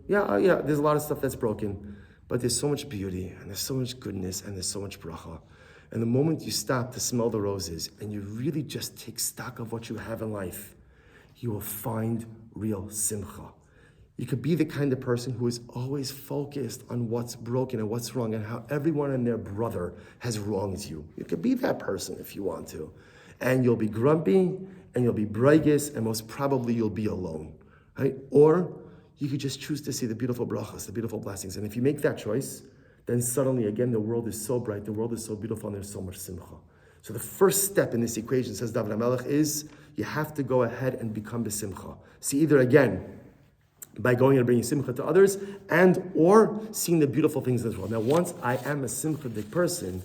Yeah. There's a lot of stuff that's broken. But there's so much beauty, and there's so much goodness, and there's so much bracha. And the moment you stop to smell the roses, and you really just take stock of what you have in life, you will find real simcha. You could be the kind of person who is always focused on what's broken and what's wrong and how everyone and their brother has wronged you. You could be that person if you want to. And you'll be grumpy, and you'll be brightest, and most probably you'll be alone, right? Or you could just choose to see the beautiful brachas, the beautiful blessings. And if you make that choice, then suddenly, again, the world is so bright, the world is so beautiful, and there's so much simcha. So the first step in this equation, says David HaMelech, is you have to go ahead and become the simcha. See, either again, by going and bringing simcha to others, and or seeing the beautiful things in this world. Now, once I am a simcha-dik person,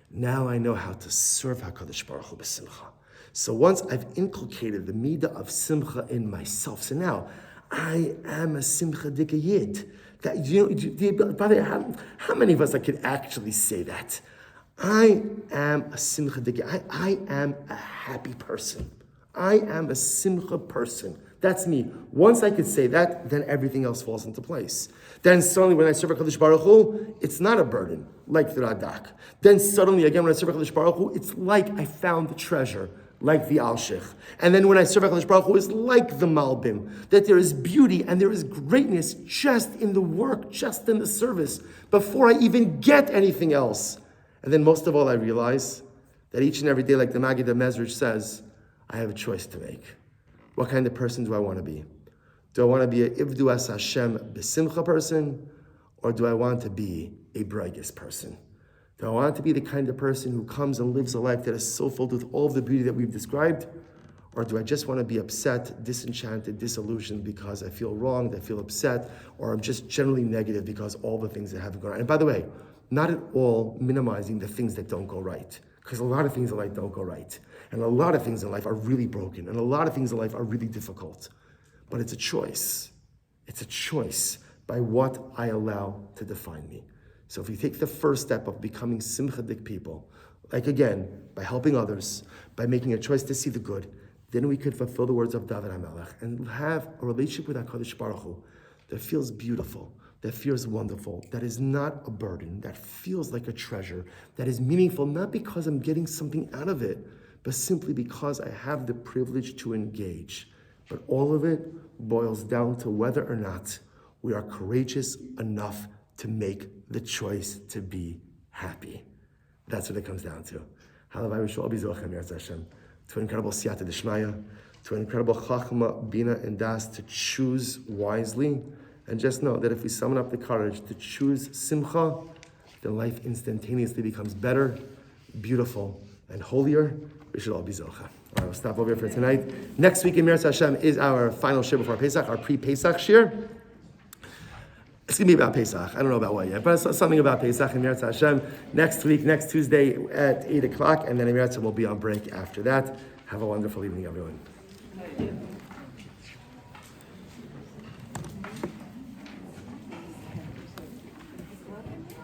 now I know how to serve HaKadosh Baruch Hu b'simcha. So once I've inculcated the midah of simcha in myself, so now I am a simcha-dik yid. That, brother, how many of us could actually say that? I am a simcha-dik yid. I am a happy person. I am a simcha person. That's me. Once I could say that, then everything else falls into place. Then suddenly when I serve HaKadosh Baruch Hu, it's not a burden, like the Radak. Then suddenly again when I serve HaKadosh Baruch Hu, it's like I found the treasure, like the Alshich. And then when I serve HaKadosh Baruch Hu, it's like the Malbim, that there is beauty and there is greatness just in the work, just in the service, before I even get anything else. And then most of all, I realize that each and every day, like the Maggid HaMezrich says, I have a choice to make. What kind of person do I want to be? Do I want to be a Ivdu as Hashem b'simcha person, or do I want to be a brightest person? Do I want to be the kind of person who comes and lives a life that is so filled with all of the beauty that we've described, or do I just want to be upset, disenchanted, disillusioned because I feel wronged, I feel upset, or I'm just generally negative because all the things that haven't gone right? And by the way, not at all minimizing the things that don't go right, because a lot of things in life don't go right. And a lot of things in life are really broken. And a lot of things in life are really difficult. But it's a choice. It's a choice by what I allow to define me. So if we take the first step of becoming simcha-dik people, like again, by helping others, by making a choice to see the good, then we could fulfill the words of David HaMelech and have a relationship with HaKadosh Baruch Hu that feels beautiful, that feels wonderful, that is not a burden, that feels like a treasure, that is meaningful, not because I'm getting something out of it, but simply because I have the privilege to engage. But all of it boils down to whether or not we are courageous enough to make the choice to be happy. That's what it comes down to. Halavai we shall all be zochem Yirtzeh Hashem, to an incredible siyata d'shmaya, to an incredible chachma, bina, and das, to choose wisely. And just know that if we summon up the courage to choose simcha, then life instantaneously becomes better, beautiful, and holier. We should all be zocha. All right, we'll stop over here for tonight. Next week in Meretz Hashem is our final shiur before Pesach, our pre-Pesach shiur. It's going to be about Pesach. I don't know about what yet, but it's something about Pesach in Meretz Hashem. Next week, next Tuesday at 8 o'clock, and then Meretz Hashem will be on break after that. Have a wonderful evening, everyone.